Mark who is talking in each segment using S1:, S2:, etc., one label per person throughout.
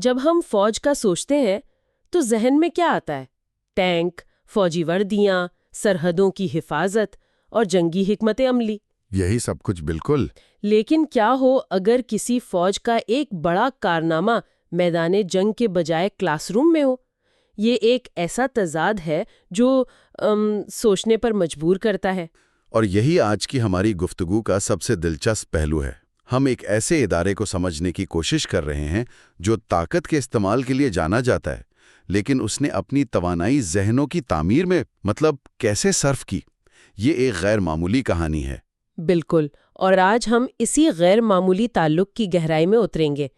S1: جب ہم فوج کا سوچتے ہیں تو ذہن میں کیا آتا ہے؟ ٹینک، فوجی وردیاں، سرحدوں کی حفاظت اور جنگی حکمت عملی۔
S2: یہی سب کچھ بالکل۔
S1: لیکن کیا ہو اگر کسی فوج کا ایک بڑا کارنامہ میدان جنگ کے بجائے کلاس روم میں ہو؟ یہ ایک ایسا تضاد ہے جو سوچنے پر مجبور کرتا ہے۔
S2: اور یہی آج کی ہماری گفتگو کا سب سے دلچسپ پہلو ہے۔ ہم ایک ایسے ادارے کو سمجھنے کی کوشش کر رہے ہیں جو طاقت کے استعمال کے لیے جانا جاتا ہے، لیکن اس نے اپنی توانائی ذہنوں کی تعمیر میں کیسے صرف کی۔ یہ ایک غیر معمولی کہانی ہے۔
S1: بالکل، اور آج ہم اسی غیر معمولی تعلق کی گہرائی میں اتریں گے۔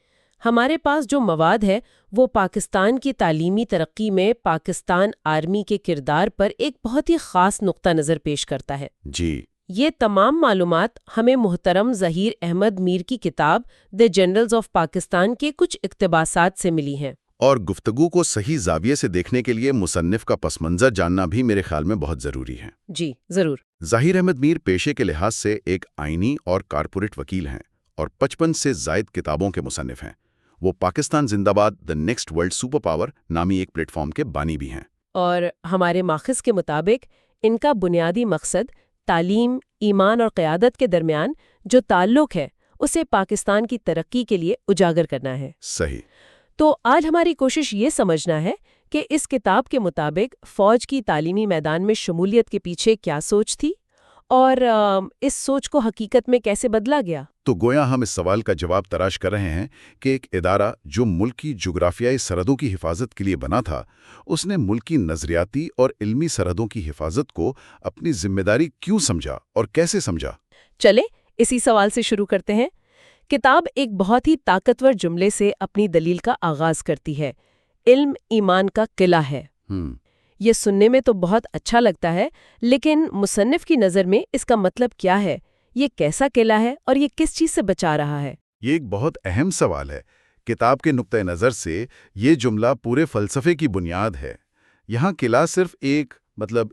S1: ہمارے پاس جو مواد ہے وہ پاکستان کی تعلیمی ترقی میں پاکستان آرمی کے کردار پر ایک بہت ہی خاص نقطہ نظر پیش کرتا ہے۔
S2: جی،
S1: یہ تمام معلومات ہمیں محترم ظہیر احمد میر کی کتاب دی جنرلز آف پاکستان کے کچھ اقتباسات سے ملی ہیں۔
S2: اور گفتگو کو صحیح زاویے سے دیکھنے کے لیے مصنف کا پس منظر جاننا بھی میرے خیال میں بہت ضروری ہے۔
S1: جی ضرور۔
S2: ظہیر احمد میر پیشے کے لحاظ سے ایک آئینی اور کارپوریٹ وکیل ہیں اور 55 سے زائد کتابوں کے مصنف ہیں۔ وہ پاکستان زندہ باد the next world super power نامی ایک پلیٹ فارم کے بانی بھی ہیں۔
S1: اور ہمارے ماخذ کے مطابق ان کا بنیادی مقصد تعلیم، ایمان اور قیادت کے درمیان جو تعلق ہے اسے پاکستان کی ترقی کے لیے اجاگر کرنا ہے۔
S2: صحیح۔
S1: تو آج ہماری کوشش یہ سمجھنا ہے کہ اس کتاب کے مطابق فوج کی تعلیمی میدان میں شمولیت کے پیچھے کیا سوچ تھی اور اس سوچ کو حقیقت میں کیسے بدلا گیا۔
S2: تو گویا ہم اس سوال کا جواب تلاش کر رہے ہیں کہ ایک ادارہ جو ملک کی جغرافیائی سرحدوں کی حفاظت کے لیے بنا تھا، اس نے ملک کی نظریاتی اور علمی سرحدوں کی حفاظت کو اپنی ذمہ داری کیوں سمجھا اور کیسے سمجھا۔
S1: چلے اسی سوال سے شروع کرتے ہیں۔ کتاب ایک بہت ہی طاقتور جملے سے اپنی دلیل کا آغاز کرتی ہے۔ علم ایمان کا قلعہ ہے۔ یہ سننے میں تو بہت اچھا لگتا ہے، لیکن مصنف کی نظر میں اس کا مطلب کیا ہے؟ یہ کیسا قلعہ ہے اور یہ کس چیز سے بچا رہا ہے؟
S2: یہ ایک بہت اہم سوال ہے۔ کتاب کے نقطۂ نظر سے یہ جملہ پورے فلسفے کی بنیاد ہے۔ یہاں قلعہ صرف ایک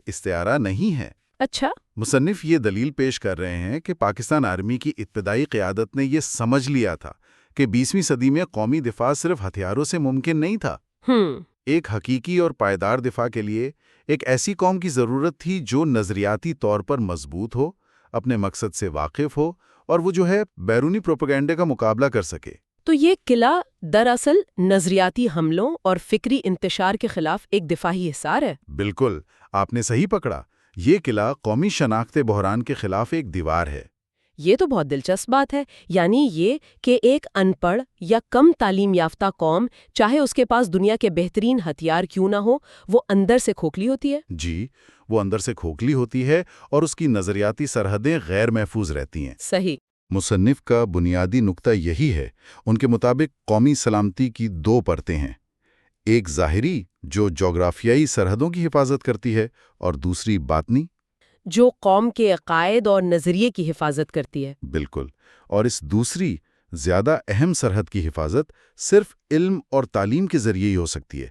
S2: استعارہ نہیں ہے۔
S1: اچھا۔
S2: مصنف یہ دلیل پیش کر رہے ہیں کہ پاکستان آرمی کی ابتدائی قیادت نے یہ سمجھ لیا تھا کہ 20ویں صدی میں قومی دفاع صرف ہتھیاروں سے ممکن نہیں تھا۔ ایک حقیقی اور پائیدار دفاع کے لیے ایک ایسی قوم کی ضرورت تھی جو نظریاتی طور پر مضبوط ہو، اپنے مقصد سے واقف ہو اور وہ بیرونی پروپیگنڈے کا مقابلہ کر سکے۔
S1: تو یہ قلعہ دراصل نظریاتی حملوں اور فکری انتشار کے خلاف ایک دفاعی حصار ہے۔
S2: بالکل، آپ نے صحیح پکڑا۔ یہ قلعہ قومی شناخت بحران کے خلاف ایک دیوار ہے۔
S1: یہ تو بہت دلچسپ بات ہے، یعنی یہ کہ ایک ان پڑھ یا کم تعلیم یافتہ قوم، چاہے اس کے پاس دنیا کے بہترین ہتھیار کیوں نہ ہو، وہ اندر سے کھوکھلی ہوتی ہے۔
S2: جی، وہ اندر سے کھوکھلی ہوتی ہے اور اس کی نظریاتی سرحدیں غیر محفوظ رہتی ہیں۔
S1: صحیح۔
S2: مصنف کا بنیادی نقطہ یہی ہے۔ ان کے مطابق قومی سلامتی کی دو پرتیں ہیں، ایک ظاہری جو جغرافیائی سرحدوں کی حفاظت کرتی ہے، اور دوسری باطنی
S1: جو قوم کے عقائد اور نظریے کی حفاظت کرتی ہے۔
S2: بالکل، اور اس دوسری زیادہ اہم سرحد کی حفاظت صرف علم اور تعلیم کے ذریعے ہی ہو سکتی ہے۔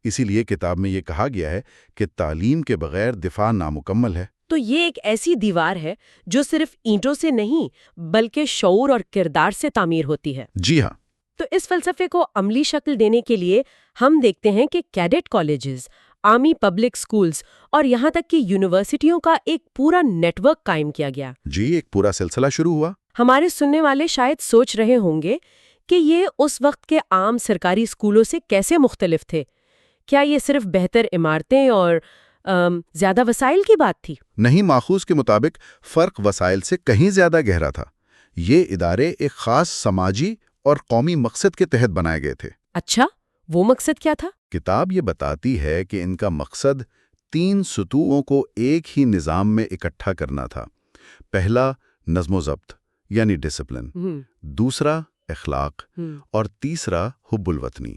S2: اسی لیے کتاب میں یہ کہا گیا ہے کہ تعلیم کے بغیر دفاع نامکمل ہے۔
S1: تو یہ ایک ایسی دیوار ہے جو صرف اینٹوں سے نہیں بلکہ شعور اور کردار سے تعمیر ہوتی ہے۔
S2: جی ہاں۔
S1: تو اس فلسفے کو عملی شکل دینے کے لیے ہم دیکھتے ہیں کہ cadet colleges, army public schools اور یہاں تک کہ یونیورسٹیوں کا ایک پورا نیٹ ورک قائم کیا گیا۔
S2: جی، ایک پورا سلسلہ شروع ہوا۔
S1: ہمارے سننے والے شاید سوچ رہے ہوں گے کہ یہ اس وقت کے عام سرکاری اسکولوں سے کیسے مختلف تھے؟ کیا یہ صرف بہتر عمارتیں اور زیادہ وسائل کی بات تھی؟
S2: نہیں، ماخوذ کے مطابق فرق وسائل سے کہیں زیادہ گہرا تھا۔ یہ ادارے ایک خاص سماجی اور قومی مقصد کے تحت بنائے گئے تھے۔
S1: اچھا، وہ مقصد کیا تھا؟
S2: کتاب یہ بتاتی ہے کہ ان کا مقصد 3 سطوحوں کو ایک ہی نظام میں اکٹھا کرنا تھا۔ پہلا، نظم و ضبط یعنی ڈسپلن، دوسرا اخلاق، اور تیسرا حب الوطنی۔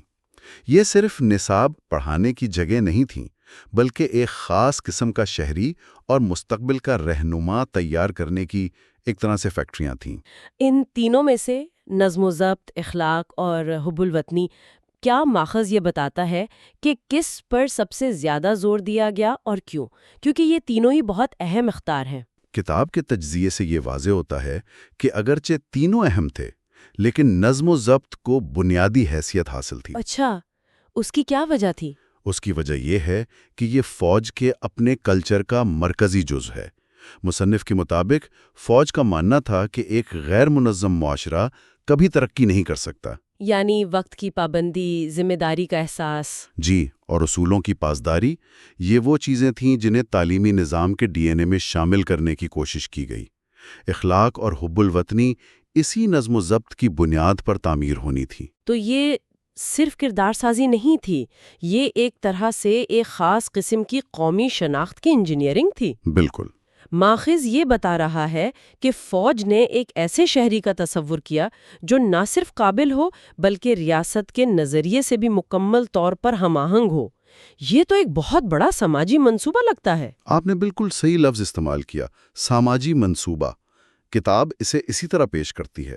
S2: یہ صرف نصاب پڑھانے کی جگہ نہیں تھیں، بلکہ ایک خاص قسم کا شہری اور مستقبل کا رہنما تیار کرنے کی ایک طرح سے فیکٹریاں تھیں۔
S1: ان تینوں میں سے نظم و ضبط، اخلاق اور حب الوطنی، کیا ماخذ یہ بتاتا ہے کہ کس پر سب سے زیادہ زور دیا گیا اور کیوں؟ کیونکہ یہ تینوں ہی بہت اہم اخطار ہیں۔
S2: کتاب کے تجزیے سے یہ واضح ہوتا ہے کہ اگرچہ تینوں اہم تھے، لیکن نظم و ضبط کو بنیادی حیثیت حاصل تھی۔
S1: اچھا، اس کی کیا وجہ تھی؟
S2: اس کی وجہ یہ ہے کہ یہ فوج کے اپنے کلچر کا مرکزی جز ہے۔ مصنف کے مطابق فوج کا ماننا تھا کہ ایک غیر منظم معاشرہ کبھی ترقی نہیں کر سکتا۔
S1: یعنی وقت کی پابندی، ذمہ داری کا احساس۔
S2: جی، اور اصولوں کی پاسداری، یہ وہ چیزیں تھیں جنہیں تعلیمی نظام کے ڈی این اے میں شامل کرنے کی کوشش کی گئی۔ اخلاق اور حب الوطنی اسی نظم و ضبط کی بنیاد پر تعمیر ہونی تھی۔
S1: تو یہ صرف کردار سازی نہیں تھی، یہ ایک طرح سے ایک خاص قسم کی قومی شناخت کی انجینئرنگ تھی۔
S2: بالکل۔
S1: ماخذ یہ بتا رہا ہے کہ فوج نے ایک ایسے شہری کا تصور کیا جو نہ صرف قابل ہو بلکہ ریاست کے نظریے سے بھی مکمل طور پر ہم آہنگ ہو۔ یہ تو ایک بہت بڑا سماجی منصوبہ لگتا ہے۔
S2: آپ نے بالکل صحیح لفظ استعمال کیا، سماجی منصوبہ۔ کتاب اسے اسی طرح پیش کرتی ہے۔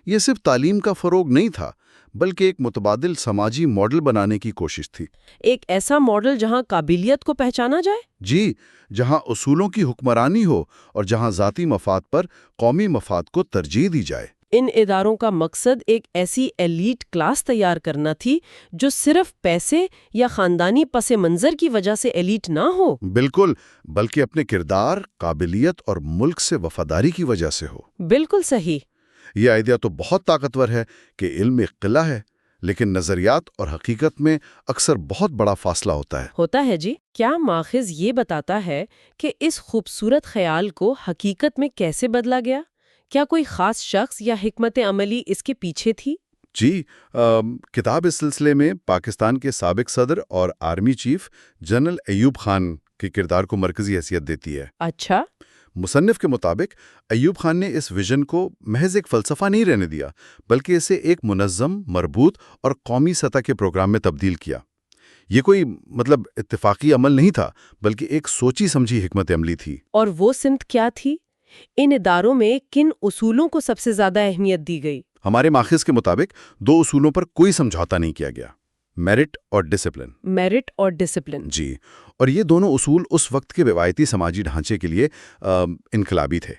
S2: یہ صرف تعلیم کا فروغ نہیں تھا، بلکہ ایک متبادل سماجی ماڈل بنانے کی کوشش تھی۔
S1: ایک ایسا ماڈل جہاں قابلیت کو پہچانا جائے؟
S2: جی، جہاں اصولوں کی حکمرانی ہو اور جہاں ذاتی مفاد پر قومی مفاد کو ترجیح دی جائے۔
S1: ان اداروں کا مقصد ایک ایسی ایلیٹ کلاس تیار کرنا تھی جو صرف پیسے یا خاندانی پس منظر کی وجہ سے ایلیٹ نہ ہو۔ بالکل،
S2: بلکہ اپنے کردار، قابلیت اور ملک سے وفاداری کی وجہ سے ہو۔
S1: بالکل صحیح۔
S2: یہ آئیڈیا تو بہت طاقتور ہے کہ علم ایک قلعہ ہے، لیکن نظریات اور حقیقت میں اکثر بہت بڑا فاصلہ ہوتا ہے۔
S1: ہوتا ہے جی۔ کیا ماخذ یہ بتاتا ہے کہ اس خوبصورت خیال کو حقیقت میں کیسے بدلا گیا؟ کیا کوئی خاص شخص یا حکمت عملی اس کے پیچھے تھی؟
S2: جی، کتاب اس سلسلے میں پاکستان کے سابق صدر اور army chief general Ayub Khan کے کردار کو مرکزی حیثیت دیتی ہے۔
S1: اچھا۔
S2: مصنف کے مطابق ایوب خان نے اس ویژن کو محض ایک فلسفہ نہیں رہنے دیا، بلکہ اسے ایک منظم، مربوط اور قومی سطح کے پروگرام میں تبدیل کیا۔ یہ کوئی اتفاقی عمل نہیں تھا، بلکہ ایک سوچی سمجھی حکمت عملی تھی۔
S1: اور وہ سمت کیا تھی؟ ان اداروں میں کن اصولوں کو سب سے زیادہ اہمیت دی گئی؟
S2: ہمارے ماخذ کے مطابق 2 اصولوں پر کوئی سمجھوتا نہیں کیا گیا: میرٹ اور ڈسپلن۔
S1: میرٹ اور ڈسپلن۔
S2: جی، اور یہ دونوں اصول اس وقت کے روایتی سماجی ڈھانچے کے لیے انقلابی تھے۔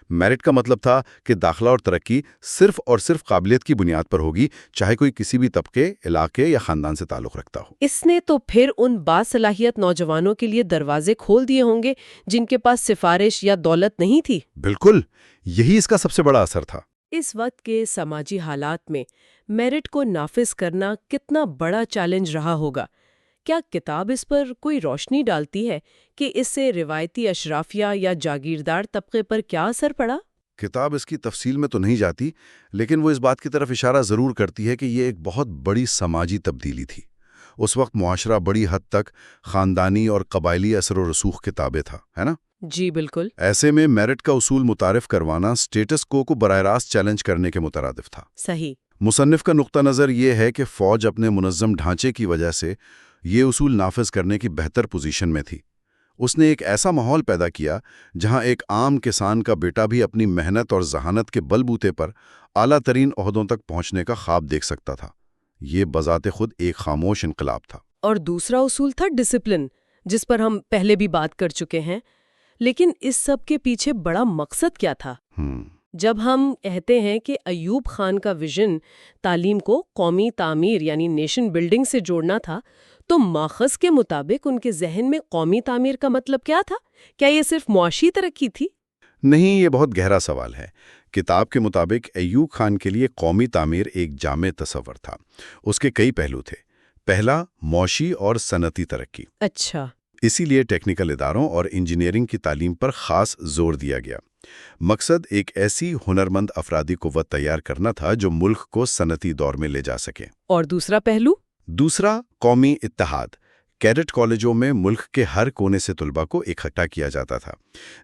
S2: میرٹ کا مطلب تھا کہ داخلہ اور ترقی صرف اور صرف قابلیت کی بنیاد پر ہوگی، چاہے کوئی کسی بھی طبقے، علاقے یا خاندان سے تعلق رکھتا ہو۔
S1: اس نے تو پھر ان باصلاحیت نوجوانوں کے لیے دروازے کھول دیے ہوں گے جن کے پاس سفارش یا دولت نہیں تھی۔
S2: بالکل، یہی اس کا سب سے بڑا اثر تھا۔
S1: اس وقت کے سماجی حالات میں میرٹ کو نافذ کرنا کتنا بڑا چیلنج رہا ہوگا؟ کیا کتاب اس پر کوئی روشنی ڈالتی ہے کہ اس سے روایتی اشرافیہ یا جاگیردار طبقے پر کیا اثر پڑا؟
S2: کتاب اس کی تفصیل میں تو نہیں جاتی، لیکن وہ اس بات کی طرف اشارہ ضرور کرتی ہے کہ یہ ایک بہت بڑی سماجی تبدیلی تھی۔ اس وقت معاشرہ بڑی حد تک خاندانی اور قبائلی اثر و رسوخ کے تابع تھا، ہے نا؟
S1: جی بالکل۔
S2: ایسے میں میرٹ کا اصول متعارف کروانا سٹیٹس کو براہ راست چیلنج کرنے کے مترادف تھا۔
S1: صحیح۔
S2: مصنف کا نقطہ نظر یہ ہے کہ فوج اپنے منظم ڈھانچے کی وجہ سے یہ اصول نافذ کرنے کی بہتر پوزیشن میں تھی۔ اس نے ایک ایسا ماحول پیدا کیا جہاں ایک عام کسان کا بیٹا بھی اپنی محنت اور ذہانت کے بل بوتے پر اعلیٰ ترین عہدوں تک پہنچنے کا خواب دیکھ سکتا تھا۔ یہ بذات خود ایک خاموش انقلاب تھا۔
S1: اور دوسرا اصول تھا ڈسپلن، جس پر ہم پہلے بھی بات کر چکے ہیں۔ لیکن اس سب کے پیچھے بڑا مقصد کیا تھا؟ جب ہم کہتے ہیں کہ ایوب خان کا ویژن تعلیم کو قومی تعمیر یعنی نیشن بلڈنگ سے جوڑنا تھا، تو ماخذ کے مطابق ان کے ذہن میں قومی تعمیر کا مطلب کیا تھا؟ کیا یہ صرف معاشی ترقی تھی؟
S2: نہیں، یہ بہت گہرا سوال ہے۔ کتاب کے مطابق ایوب خان کے لیے قومی تعمیر ایک جامع تصور تھا۔ اس کے کئی پہلو تھے۔ پہلا، معاشی اور صنعتی ترقی۔
S1: اچھا۔
S2: اسی لیے ٹیکنیکل اداروں اور انجینئرنگ کی تعلیم پر خاص زور دیا گیا۔ مقصد ایک ایسی ہنرمند افرادی قوت تیار کرنا تھا جو ملک کو صنعتی دور میں لے جا سکے۔
S1: اور دوسرا پہلو؟
S2: دوسرا، قومی اتحاد۔ کیڈٹ کالجوں میں ملک کے ہر کونے سے طلباء کو اکٹھا کیا جاتا تھا۔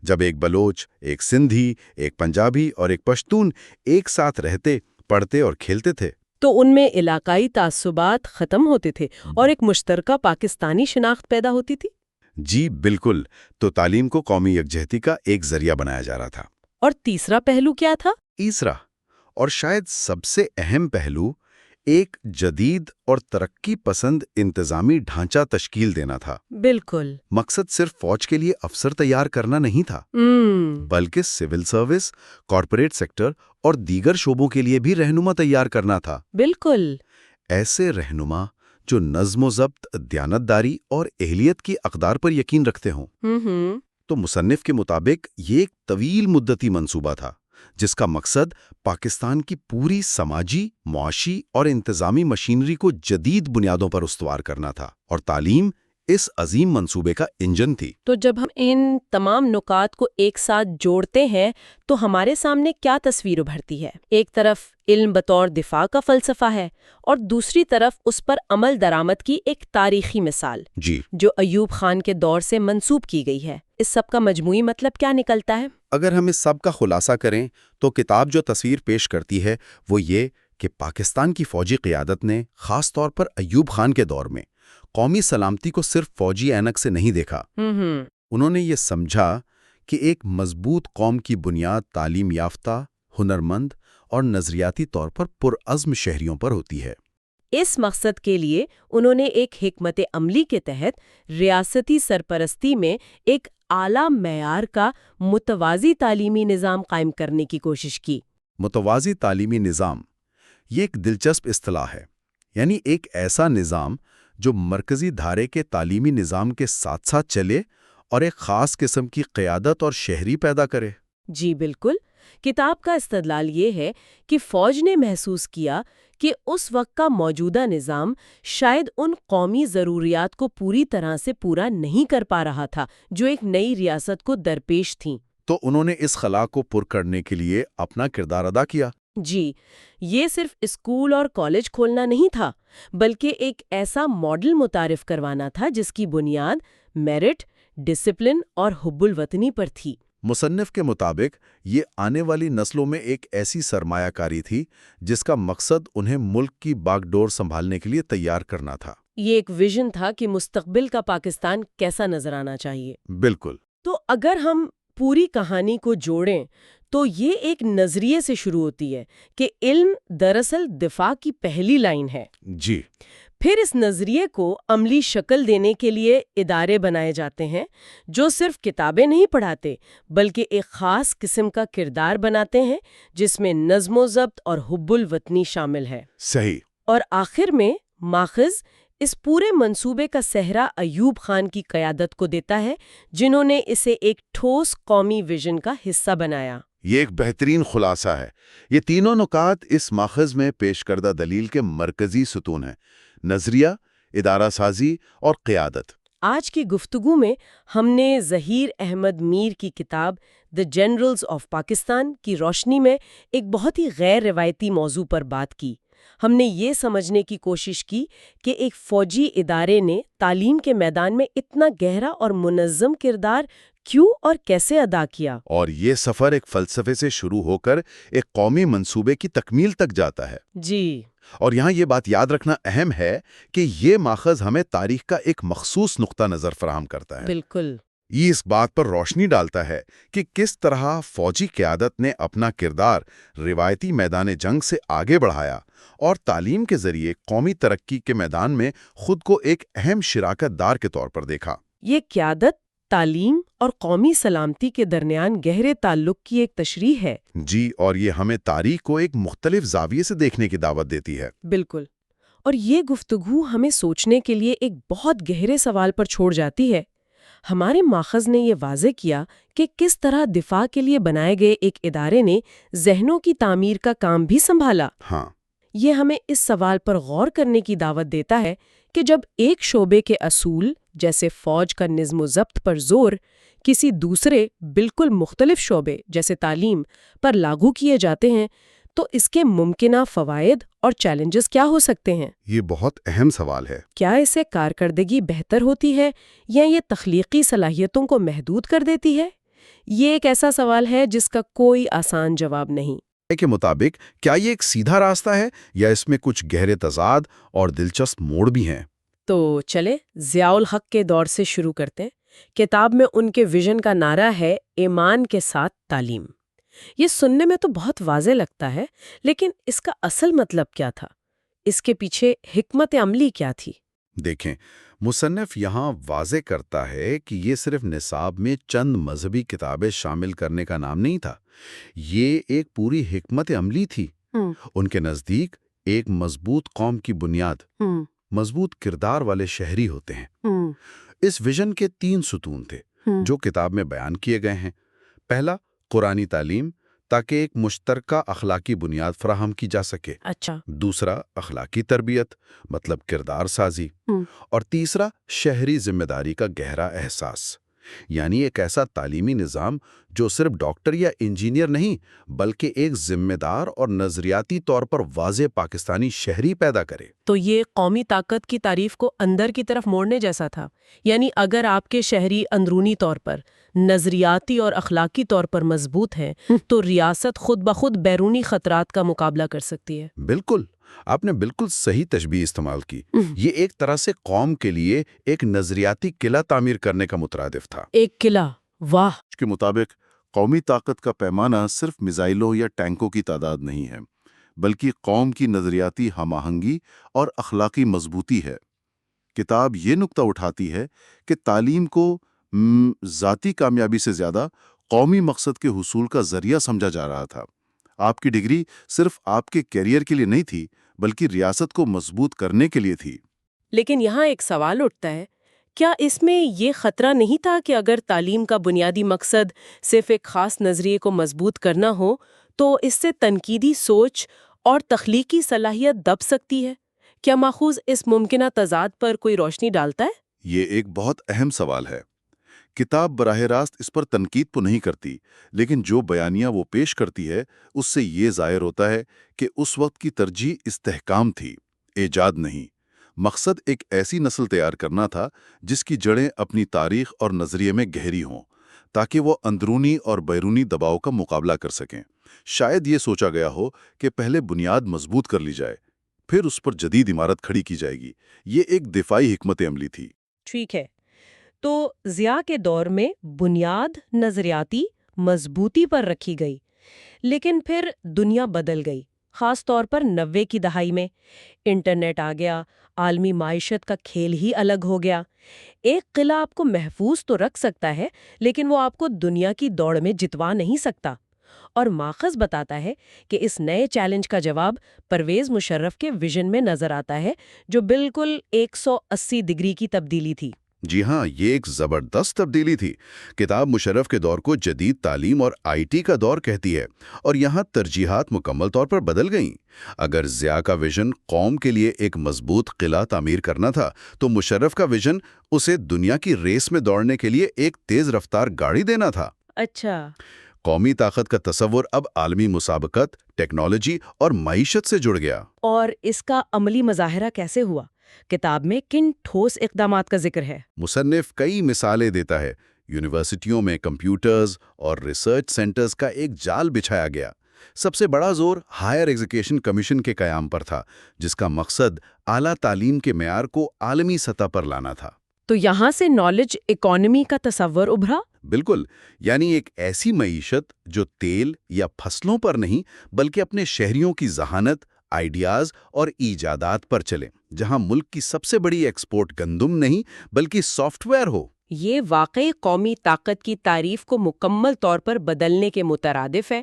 S2: جب ایک بلوچ، ایک سندھی، ایک پنجابی اور ایک پشتون ایک ساتھ رہتے، پڑھتے اور کھیلتے تھے
S1: تو ان میں علاقائی تعصبات ختم ہوتے تھے اور ایک مشترکہ پاکستانی شناخت پیدا ہوتی تھی۔
S2: جی بالکل، تو تعلیم کو قومی یکجہتی کا ایک ذریعہ بنایا جا رہا تھا۔
S1: اور تیسرا پہلو کیا تھا؟
S2: تیسرا، اور شاید سب سے اہم پہلو، ایک جدید اور ترقی پسند انتظامی ڈھانچہ تشکیل دینا تھا۔
S1: بالکل۔
S2: مقصد صرف فوج کے لیے افسر تیار کرنا نہیں تھا، بلکہ سول سروس، کارپوریٹ سیکٹر اور دیگر شعبوں کے لیے بھی رہنما تیار کرنا تھا۔
S1: بالکل۔
S2: ایسے رہنما جو نظم و ضبط، دیانتداری اور اہلیت کی اقدار پر یقین رکھتے ہوں۔ تو مصنف کے مطابق یہ ایک طویل مدتی منصوبہ تھا جس کا مقصد پاکستان کی پوری سماجی، معاشی اور انتظامی مشینری کو جدید بنیادوں پر استوار کرنا تھا، اور تعلیم اس عظیم منصوبے کا انجن تھی۔
S1: تو جب ہم ان تمام نکات کو ایک ساتھ جوڑتے ہیں تو ہمارے سامنے کیا تصویر ابھرتی ہے؟ ایک طرف علم بطور دفاع کا فلسفہ ہے اور دوسری طرف اس پر عمل درآمد کی ایک تاریخی مثال جو ایوب خان کے دور سے منسوب کی گئی ہے۔ اس سب کا مجموعی مطلب کیا نکلتا ہے؟
S2: اگر ہم اس سب کا خلاصہ کریں تو کتاب جو تصویر پیش کرتی ہے وہ یہ کہ پاکستان کی فوجی قیادت نے خاص طور پر ایوب خان کے دور میں قومی سلامتی کو صرف فوجی اینک سے نہیں دیکھا۔ انہوں نے یہ سمجھا کہ ایک مضبوط قوم کی بنیاد تعلیم یافتہ، ہنرمند اور نظریاتی طور پر پرعزم شہریوں پر ہوتی ہے۔
S1: اس مقصد کے لیے انہوں نے ایک حکمت عملی کے تحت ریاستی سرپرستی میں ایک اعلیٰ معیار کا متوازی تعلیمی نظام قائم کرنے کی کوشش کی۔
S2: متوازی تعلیمی نظام یہ ایک دلچسپ اصطلاح ہے، یعنی ایک ایسا نظام جو مرکزی دھارے کے تعلیمی نظام کے ساتھ ساتھ چلے اور ایک خاص قسم کی قیادت اور شہری پیدا کرے۔
S1: جی بالکل۔ کتاب کا استدلال یہ ہے کہ فوج نے محسوس کیا کہ اس وقت کا موجودہ نظام شاید ان قومی ضروریات کو پوری طرح سے پورا نہیں کر پا رہا تھا جو ایک نئی ریاست کو درپیش تھیں۔
S2: تو انہوں نے اس خلا کو پر کرنے کے لیے اپنا کردار ادا کیا۔
S1: جی، یہ صرف اسکول اور کالج کھولنا نہیں تھا، بلکہ ایک ایسا ماڈل متعارف کروانا تھا جس کی بنیاد میرٹ، ڈسپلن اور حب الوطنی پر تھی۔
S2: مصنف کے مطابق یہ آنے والی نسلوں میں ایک ایسی سرمایہ کاری تھی جس کا مقصد انہیں ملک کی باغ ڈور سنبھالنے کے لیے تیار کرنا تھا۔
S1: یہ ایک ویژن تھا کہ مستقبل کا پاکستان کیسا نظر آنا چاہیے۔
S2: بالکل۔
S1: تو اگر ہم پوری کہانی کو جوڑیں تو یہ ایک نظریے سے شروع ہوتی ہے کہ علم دراصل دفاع کی پہلی لائن ہے۔
S2: جی۔
S1: پھر اس نظریے کو عملی شکل دینے کے لیے ادارے بنائے جاتے ہیں جو صرف کتابیں نہیں پڑھاتے بلکہ ایک خاص قسم کا کردار بناتے ہیں جس میں نظم و ضبط اور حب الوطنی شامل ہے۔
S2: صحیح۔
S1: اور آخر میں ماخذ اس پورے منصوبے کا سہرا ایوب خان کی قیادت کو دیتا ہے جنہوں نے اسے ایک ٹھوس قومی ویژن کا حصہ بنایا۔
S2: یہ ایک بہترین خلاصہ ہے۔ یہ تینوں نکات اس ماخذ میں پیش کردہ دلیل کے مرکزی ستون ہیں: نظریہ، ادارہ سازی اور قیادت۔
S1: آج کی گفتگو میں ہم نے ظہیر احمد میر کی کتاب دی جنرلز آف پاکستان کی روشنی میں ایک بہت ہی غیر روایتی موضوع پر بات کی۔ ہم نے یہ سمجھنے کی کوشش کی کہ ایک فوجی ادارے نے تعلیم کے میدان میں اتنا گہرا اور منظم کردار کیوں اور کیسے ادا کیا،
S2: اور یہ سفر ایک فلسفے سے شروع ہو کر ایک قومی منصوبے کی تکمیل تک جاتا ہے۔
S1: جی،
S2: اور یہاں یہ بات یاد رکھنا اہم ہے کہ یہ ماخذ ہمیں تاریخ کا ایک مخصوص نقطہ نظر فراہم کرتا ہے۔
S1: بالکل۔
S2: یہ اس بات پر روشنی ڈالتا ہے کہ کس طرح فوجی قیادت نے اپنا کردار روایتی میدان جنگ سے آگے بڑھایا اور تعلیم کے ذریعے قومی ترقی کے میدان میں خود کو ایک اہم شراکت دار کے طور پر دیکھا۔
S1: یہ قیادت، تعلیم اور قومی سلامتی کے درمیان گہرے تعلق کی ایک تشریح ہے۔
S2: جی، اور یہ ہمیں تاریخ کو ایک مختلف زاویے سے دیکھنے کی دعوت دیتی ہے۔
S1: بالکل۔ اور یہ گفتگو ہمیں سوچنے کے لیے ایک بہت گہرے سوال پر چھوڑ جاتی ہے۔ ہمارے ماخذ نے یہ واضح کیا کہ کس طرح دفاع کے لیے بنائے گئے ایک ادارے نے ذہنوں کی تعمیر کا کام بھی سنبھالا۔
S2: ہاں،
S1: یہ ہمیں اس سوال پر غور کرنے کی دعوت دیتا ہے کہ جب ایک شعبے کے اصول جیسے فوج کا نظم و ضبط پر زور کسی دوسرے بالکل مختلف شعبے جیسے تعلیم پر لاگو کیے جاتے ہیں تو اس کے ممکنہ فوائد اور چیلنجز کیا ہو سکتے ہیں؟
S2: یہ بہت اہم سوال ہے۔
S1: کیا اس سے کارکردگی بہتر ہوتی ہے یا یہ تخلیقی صلاحیتوں کو محدود کر دیتی ہے؟ یہ ایک ایسا سوال ہے جس کا کوئی آسان جواب نہیں۔
S2: کے مطابق کیا یہ ایک سیدھا راستہ ہے یا اس میں کچھ گہرے تضاد اور دلچسپ موڑ بھی ہیں؟
S1: تو چلے ضیاء الحق کے دور سے شروع کرتے ہیں۔ کتاب میں ان کے ویژن کا نعرہ ہے ایمان کے ساتھ تعلیم۔ یہ سننے میں تو بہت واضح لگتا ہے، لیکن اس کا اصل مطلب کیا تھا؟ اس کے پیچھے حکمت عملی کیا تھی؟
S2: دیکھیں، مصنف یہاں واضح کرتا ہے کہ یہ صرف نصاب میں چند مذہبی کتابیں شامل کرنے کا نام نہیں تھا، یہ ایک پوری حکمت عملی تھی۔ ان کے نزدیک ایک مضبوط قوم کی بنیاد مضبوط کردار والے شہری ہوتے ہیں۔ اس ویژن کے 3 ستون تھے جو کتاب میں بیان کیے گئے ہیں۔ پہلا، قرآنی تعلیم، تاکہ ایک مشترکہ اخلاقی بنیاد فراہم کی جا سکے۔
S1: اچھا۔
S2: دوسرا، اخلاقی تربیت، مطلب کردار سازی۔ اور تیسرا، شہری ذمہ داری کا گہرا احساس، یعنی ایک ایسا تعلیمی نظام جو صرف ڈاکٹر یا انجینئر نہیں بلکہ ایک ذمہ دار اور نظریاتی طور پر واضح پاکستانی شہری پیدا کرے۔
S1: تو یہ قومی طاقت کی تعریف کو اندر کی طرف موڑنے جیسا تھا، یعنی اگر آپ کے شہری اندرونی طور پر نظریاتی اور اخلاقی طور پر مضبوط ہیں تو ریاست خود بخود بیرونی خطرات کا مقابلہ کر سکتی ہے۔
S2: بالکل، آپ نے بالکل صحیح تشبیہ استعمال کی۔ یہ ایک طرح سے قوم کے لیے ایک نظریاتی قلعہ تعمیر کرنے کا مترادف تھا۔
S1: ایک قلعہ، واہ!
S3: اس کے مطابق قومی طاقت کا پیمانہ صرف میزائلوں یا ٹینکوں کی تعداد نہیں ہے، بلکہ قوم کی نظریاتی ہم آہنگی اور اخلاقی مضبوطی ہے۔ کتاب یہ نقطہ اٹھاتی ہے کہ تعلیم کو ذاتی کامیابی سے زیادہ قومی مقصد کے حصول کا ذریعہ سمجھا جا رہا تھا۔ آپ کی ڈگری صرف آپ کے کیریئر کے لیے نہیں تھی، بلکہ ریاست کو مضبوط کرنے کے لیے تھی۔
S1: لیکن یہاں ایک سوال اٹھتا ہے، کیا اس میں یہ خطرہ نہیں تھا کہ اگر تعلیم کا بنیادی مقصد صرف ایک خاص نظریے کو مضبوط کرنا ہو تو اس سے تنقیدی سوچ اور تخلیقی صلاحیت دب سکتی ہے؟ کیا ماخوذ اس ممکنہ تضاد پر کوئی روشنی ڈالتا ہے؟
S3: یہ ایک بہت اہم سوال ہے۔ کتاب براہ راست اس پر تنقید تو نہیں کرتی، لیکن جو بیانیہ وہ پیش کرتی ہے اس سے یہ ظاہر ہوتا ہے کہ اس وقت کی ترجیح استحکام تھی، ایجاد نہیں۔ مقصد ایک ایسی نسل تیار کرنا تھا جس کی جڑیں اپنی تاریخ اور نظریے میں گہری ہوں، تاکہ وہ اندرونی اور بیرونی دباؤ کا مقابلہ کر سکیں۔ شاید یہ سوچا گیا ہو کہ پہلے بنیاد مضبوط کر لی جائے، پھر اس پر جدید عمارت کھڑی کی جائے گی۔ یہ ایک دفاعی حکمت عملی تھی۔
S1: ٹھیک ہے، تو ضیاء کے دور میں بنیاد نظریاتی مضبوطی پر رکھی گئی، لیکن پھر دنیا بدل گئی، خاص طور پر 90 کی دہائی میں۔ انٹرنیٹ آ گیا، عالمی معیشت کا کھیل ہی الگ ہو گیا۔ ایک قلعہ آپ کو محفوظ تو رکھ سکتا ہے، لیکن وہ آپ کو دنیا کی دوڑ میں جتوا نہیں سکتا۔ اور ماخذ بتاتا ہے کہ اس نئے چیلنج کا جواب پرویز مشرف کے ویژن میں نظر آتا ہے، جو بالکل 180 ڈگری کی تبدیلی تھی۔
S2: جی ہاں، یہ ایک زبردست تبدیلی تھی۔ کتاب مشرف کے دور کو جدید تعلیم اور آئی ٹی کا دور کہتی ہے، اور یہاں ترجیحات مکمل طور پر بدل گئیں۔ اگر ضیاء کا ویژن قوم کے لیے ایک مضبوط قلعہ تعمیر کرنا تھا، تو مشرف کا ویژن اسے دنیا کی ریس میں دوڑنے کے لیے ایک تیز رفتار گاڑی دینا تھا۔
S1: اچھا،
S2: قومی طاقت کا تصور اب عالمی مسابقت، ٹیکنالوجی اور معیشت سے جڑ گیا۔
S1: اور اس کا عملی مظاہرہ کیسے ہوا؟ کتاب میں کن ٹھوس اقدامات کا ذکر ہے؟
S2: مصنف کئی مثالیں دیتا ہے۔ یونیورسٹیوں میں کمپیوٹرز اور ریسرچ سینٹرز کا ایک جال بچھایا گیا۔ سب سے بڑا زور ہائر ایجوکیشن کمیشن کے قیام پر تھا، جس کا مقصد اعلیٰ تعلیم کے معیار کو عالمی سطح پر لانا تھا۔
S1: تو یہاں سے نالج اکانومی کا تصور ابھرا؟
S2: بالکل، یعنی ایک ایسی معیشت جو تیل یا فصلوں پر نہیں بلکہ اپنے شہریوں کی ذہانت، آئیڈیاز اور ایجادات پر چلے، جہاں ملک کی سب سے بڑی ایکسپورٹ گندم نہیں بلکہ سافٹ ویئر ہو۔
S1: یہ واقعی قومی طاقت کی تعریف کو مکمل طور پر بدلنے کے مترادف ہے۔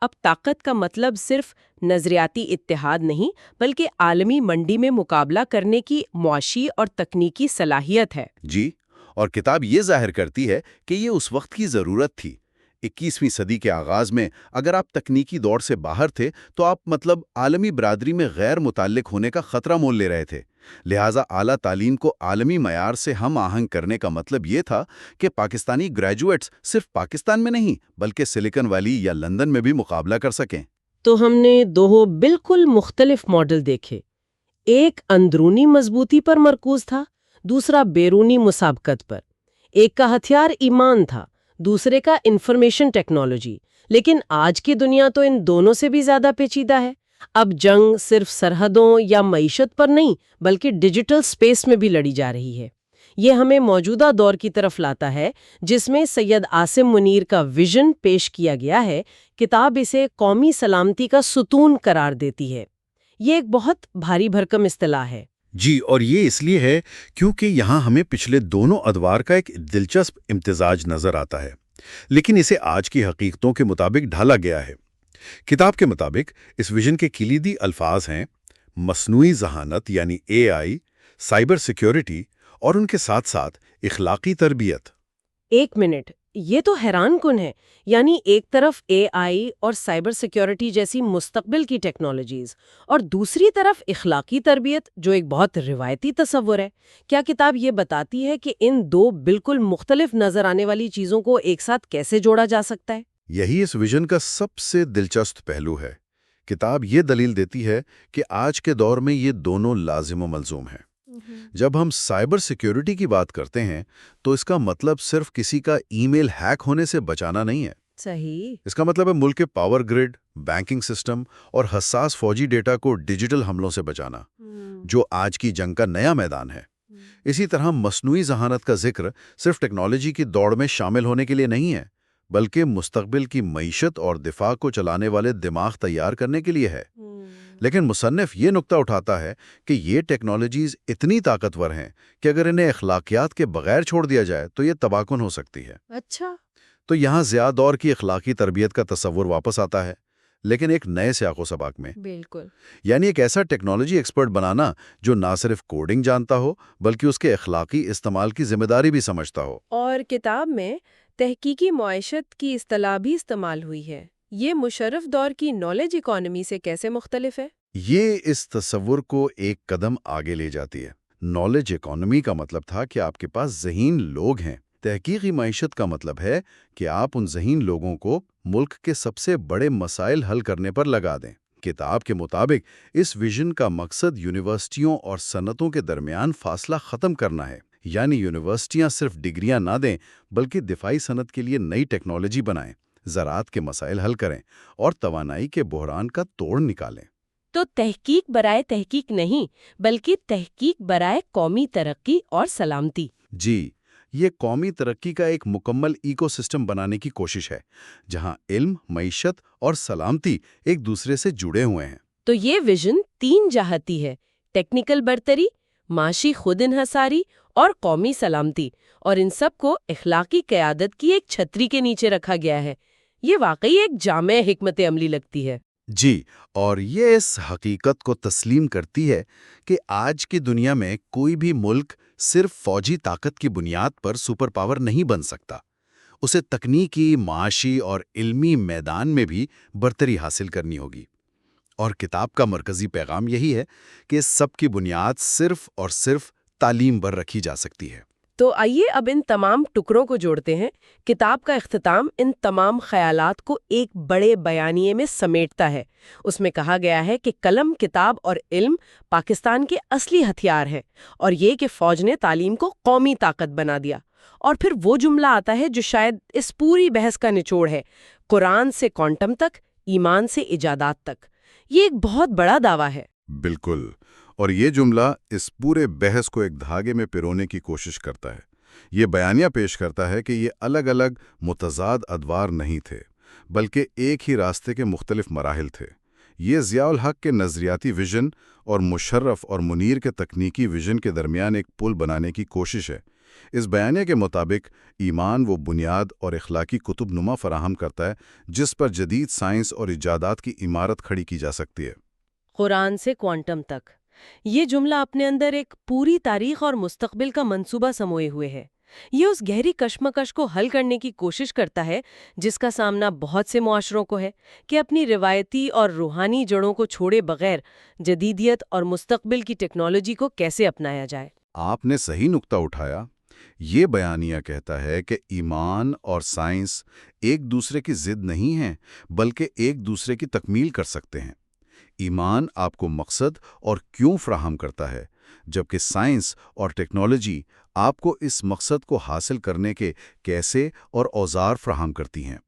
S1: اب طاقت کا مطلب صرف نظریاتی اتحاد نہیں بلکہ عالمی منڈی میں مقابلہ کرنے کی معاشی اور تکنیکی صلاحیت ہے۔
S2: جی، اور کتاب یہ ظاہر کرتی ہے کہ یہ اس وقت کی ضرورت تھی۔ 21ویں صدی کے آغاز میں اگر آپ تکنیکی دوڑ سے باہر تھے تو آپ عالمی برادری میں غیر متعلق ہونے کا خطرہ مول لے رہے تھے۔ لہٰذا اعلیٰ تعلیم کو عالمی معیار سے ہم آہنگ کرنے کا مطلب یہ تھا کہ پاکستانی گریجویٹس صرف پاکستان میں نہیں بلکہ سلیکن ویلی یا لندن میں بھی مقابلہ کر سکیں۔
S1: تو ہم نے دو بالکل مختلف ماڈل دیکھے، ایک اندرونی مضبوطی پر مرکوز تھا، دوسرا بیرونی مسابقت پر۔ ایک کا ہتھیار ایمان تھا، دوسرے کا انفارمیشن ٹیکنالوجی۔ لیکن آج کی دنیا تو ان دونوں سے بھی زیادہ پیچیدہ ہے۔ اب جنگ صرف سرحدوں یا معیشت پر نہیں بلکہ ڈیجیٹل سپیس میں بھی لڑی جا رہی ہے۔ یہ ہمیں موجودہ دور کی طرف لاتا ہے جس میں سید عاصم منیر کا ویژن پیش کیا گیا ہے۔ کتاب اسے قومی سلامتی کا ستون قرار دیتی ہے۔ یہ ایک بہت بھاری بھرکم اصطلاح ہے۔
S2: جی، اور یہ اس لیے ہے کیونکہ یہاں ہمیں پچھلے دونوں ادوار کا ایک دلچسپ امتزاج نظر آتا ہے، لیکن اسے آج کی حقیقتوں کے مطابق ڈھالا گیا ہے۔ کتاب کے مطابق اس ویژن کے کلیدی الفاظ ہیں مصنوعی ذہانت یعنی AI، سائبر سیکیورٹی اور ان کے ساتھ ساتھ اخلاقی تربیت۔
S1: ایک منٹ، یہ تو حیران کن ہے۔ یعنی ایک طرف AI اور سائبر سیکیورٹی جیسی مستقبل کی ٹیکنالوجیز اور دوسری طرف اخلاقی تربیت جو ایک بہت روایتی تصور ہے۔ کیا کتاب یہ بتاتی ہے کہ ان دو بالکل مختلف نظر آنے والی چیزوں کو ایک ساتھ کیسے جوڑا جا سکتا ہے؟
S2: یہی اس ویژن کا سب سے دلچسپ پہلو ہے۔ کتاب یہ دلیل دیتی ہے کہ آج کے دور میں یہ دونوں لازم و ملزوم ہیں۔ جب ہم سائبر سیکیورٹی کی بات کرتے ہیں تو اس کا مطلب صرف کسی کا ای میل ہیک ہونے سے بچانا نہیں ہے۔
S1: صحیح۔
S2: اس کا مطلب ہے ملک کے پاور گریڈ، بینکنگ سسٹم اور حساس فوجی ڈیٹا کو ڈیجیٹل حملوں سے بچانا، جو آج کی جنگ کا نیا میدان ہے۔ اسی طرح مصنوعی ذہانت کا ذکر صرف ٹیکنالوجی کی دوڑ میں شامل ہونے کے لیے نہیں ہے، بلکہ مستقبل کی معیشت اور دفاع کو چلانے والے دماغ تیار کرنے کے لیے ہے۔ لیکن مصنف یہ نقطہ اٹھاتا ہے کہ یہ ٹیکنالوجیز اتنی طاقتور ہیں کہ اگر انہیں اخلاقیات کے بغیر چھوڑ دیا جائے تو یہ تباہ کن ہو سکتی ہے۔
S1: اچھا۔
S2: تو یہاں ضیاء دور کی اخلاقی تربیت کا تصور واپس آتا ہے، لیکن ایک نئے سیاق و سباق میں۔
S1: بالکل۔
S2: یعنی ایک ایسا ٹیکنالوجی ایکسپرٹ بنانا جو نہ صرف کوڈنگ جانتا ہو بلکہ اس کے اخلاقی استعمال کی ذمہ داری بھی سمجھتا ہو۔
S1: اور کتاب میں تحقیقی معیشت کی اصطلاح بھی استعمال ہوئی ہے۔ یہ مشرف دور کی نالج اکانومی سے کیسے مختلف ہے؟
S2: یہ اس تصور کو ایک قدم آگے لے جاتی ہے۔ نالج اکانومی کا مطلب تھا کہ آپ کے پاس ذہین لوگ ہیں۔ تحقیقی معیشت کا مطلب ہے کہ آپ ان ذہین لوگوں کو ملک کے سب سے بڑے مسائل حل کرنے پر لگا دیں۔ کتاب کے مطابق اس ویژن کا مقصد یونیورسٹیوں اور صنعتوں کے درمیان فاصلہ ختم کرنا ہے، یعنی یونیورسٹیاں صرف ڈگریاں نہ دیں بلکہ دفاعی صنعت کے لیے نئی ٹیکنالوجی بنائیں، زراعت کے مسائل حل کریں اور توانائی کے بحران کا توڑ نکالیں۔
S1: تو تحقیق برائے تحقیق نہیں، بلکہ تحقیق برائے قومی ترقی اور سلامتی۔
S2: جی، یہ قومی ترقی کا ایک مکمل ایکو سسٹم بنانے کی کوشش ہے، جہاں علم، معیشت اور سلامتی ایک دوسرے سے جڑے ہوئے ہیں۔
S1: تو یہ ویژن 3 جہتی ہے: ٹیکنیکل برتری، معاشی خود انحصاری اور قومی سلامتی، اور ان سب کو اخلاقی قیادت کی ایک چھتری کے نیچے رکھا گیا ہے۔ یہ واقعی ایک جامع حکمت عملی لگتی ہے۔
S2: جی، اور یہ اس حقیقت کو تسلیم کرتی ہے کہ آج کی دنیا میں کوئی بھی ملک صرف فوجی طاقت کی بنیاد پر سپر پاور نہیں بن سکتا۔ اسے تکنیکی، معاشی اور علمی میدان میں بھی برتری حاصل کرنی ہوگی۔ اور کتاب کا مرکزی پیغام یہی ہے کہ اس سب کی بنیاد صرف اور صرف تعلیم پر رکھی جا سکتی ہے۔
S1: تو آئیے اب ان تمام ٹکڑوں کو جوڑتے ہیں۔ کتاب کا اختتام ان تمام خیالات کو ایک بڑے بیانیے میں سمیٹتا ہے۔ اس میں کہا گیا ہے کہ قلم، کتاب اور علم پاکستان کے اصلی ہتھیار ہیں، اور یہ کہ فوج نے تعلیم کو قومی طاقت بنا دیا۔ اور پھر وہ جملہ آتا ہے جو شاید اس پوری بحث کا نچوڑ ہے: قرآن سے کوانٹم تک، ایمان سے ایجادات تک۔ یہ ایک بہت بڑا دعویٰ ہے۔
S3: بالکل، اور یہ جملہ اس پورے بحث کو ایک دھاگے میں پرونے کی کوشش کرتا ہے۔ یہ بیانیہ پیش کرتا ہے کہ یہ الگ الگ متضاد ادوار نہیں تھے، بلکہ ایک ہی راستے کے مختلف مراحل تھے۔ یہ ضیاء الحق کے نظریاتی ویژن اور مشرف اور منیر کے تکنیکی ویژن کے درمیان ایک پل بنانے کی کوشش ہے۔ اس بیانیہ کے مطابق ایمان وہ بنیاد اور اخلاقی کتب نما فراہم کرتا ہے جس پر جدید سائنس اور ایجادات کی عمارت کھڑی کی جا سکتی ہے۔
S1: قرآن سے کوانٹم تک، یہ جملہ اپنے اندر ایک پوری تاریخ اور مستقبل کا منصوبہ سموئے ہوئے ہے۔ یہ اس گہری کشمکش کو حل کرنے کی کوشش کرتا ہے جس کا سامنا بہت سے معاشروں کو ہے، کہ اپنی روایتی اور روحانی جڑوں کو چھوڑے بغیر جدیدیت اور مستقبل کی ٹیکنالوجی کو کیسے اپنایا جائے۔
S3: آپ نے صحیح نقطہ اٹھایا۔ یہ بیانیہ کہتا ہے کہ ایمان اور سائنس ایک دوسرے کی ضد نہیں ہیں، بلکہ ایک دوسرے کی تکمیل کر سکتے ہیں۔ ایمان آپ کو مقصد اور کیوں فراہم کرتا ہے، جبکہ سائنس اور ٹیکنالوجی آپ کو اس مقصد کو حاصل کرنے کے کیسے اور اوزار فراہم کرتی ہیں۔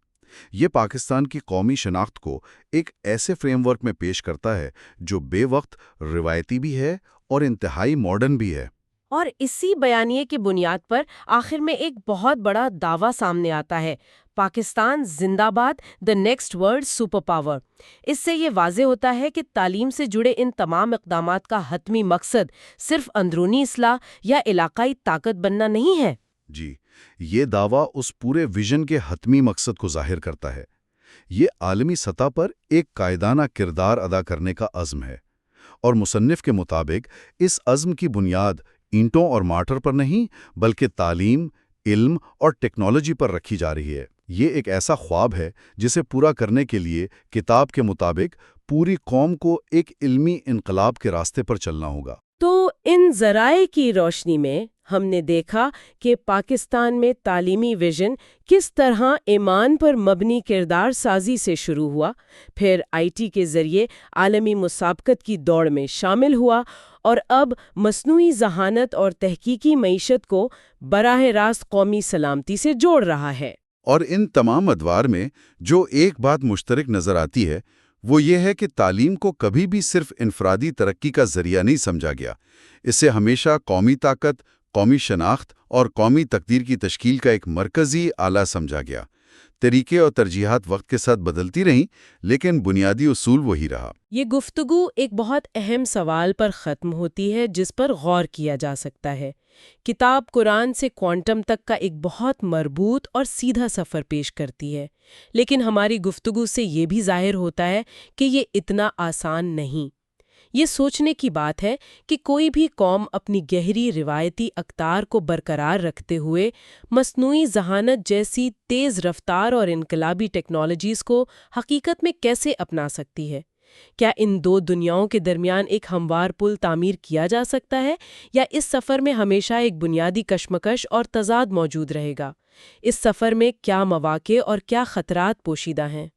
S3: یہ پاکستان کی قومی شناخت کو ایک ایسے فریم ورک میں پیش کرتا ہے جو بے وقت روایتی بھی ہے اور انتہائی ماڈرن بھی ہے۔
S1: اور اسی بیانیے کی بنیاد پر آخر میں ایک بہت بڑا دعویٰ سامنے آتا ہے: پاکستان زندہ باد، the next world super power. اس سے یہ واضح ہوتا ہے کہ تعلیم سے جڑے ان تمام اقدامات کا حتمی مقصد صرف اندرونی اصلاح یا علاقائی طاقت بننا نہیں ہے۔
S2: جی، یہ دعویٰ اس پورے ویژن کے حتمی مقصد کو ظاہر کرتا ہے۔ یہ عالمی سطح پر ایک قائدانہ کردار ادا کرنے کا عزم ہے، اور مصنف کے مطابق اس عزم کی بنیاد اینٹوں اور مارٹر پر نہیں بلکہ تعلیم، علم اور ٹیکنالوجی پر رکھی جا رہی ہے۔ یہ ایک ایسا خواب ہے جسے پورا کرنے کے لیے کتاب کے مطابق پوری قوم کو ایک علمی انقلاب کے راستے پر چلنا ہوگا۔
S1: تو ان ذرائع کی روشنی میں ہم نے دیکھا کہ پاکستان میں تعلیمی ویژن کس طرح ایمان پر مبنی کردار سازی سے شروع ہوا، پھر آئی ٹی کے ذریعے عالمی مسابقت کی دوڑ میں شامل ہوا، اور اب مصنوعی ذہانت اور تحقیقی معیشت کو براہ راست قومی سلامتی سے جوڑ رہا ہے۔
S3: اور ان تمام ادوار میں جو ایک بات مشترک نظر آتی ہے وہ یہ ہے کہ تعلیم کو کبھی بھی صرف انفرادی ترقی کا ذریعہ نہیں سمجھا گیا، اسے ہمیشہ قومی طاقت، قومی شناخت اور قومی تقدیر کی تشکیل کا ایک مرکزی آلہ سمجھا گیا۔ طریقے اور ترجیحات وقت کے ساتھ بدلتی رہیں، لیکن بنیادی اصول وہی رہا۔
S1: یہ گفتگو ایک بہت اہم سوال پر ختم ہوتی ہے جس پر غور کیا جا سکتا ہے۔ کتاب قرآن سے کوانٹم تک کا ایک بہت مربوط اور سیدھا سفر پیش کرتی ہے، لیکن ہماری گفتگو سے یہ بھی ظاہر ہوتا ہے کہ یہ اتنا آسان نہیں۔ یہ سوچنے کی بات ہے کہ کوئی بھی قوم اپنی گہری روایتی اقدار کو برقرار رکھتے ہوئے مصنوعی ذہانت جیسی تیز رفتار اور انقلابی ٹیکنالوجیز کو حقیقت میں کیسے اپنا سکتی ہے۔ کیا ان دو دنیاؤں کے درمیان ایک ہموار پل تعمیر کیا جا سکتا ہے، یا اس سفر میں ہمیشہ ایک بنیادی کشمکش اور تضاد موجود رہے گا؟ اس سفر میں کیا مواقع اور کیا خطرات پوشیدہ ہیں؟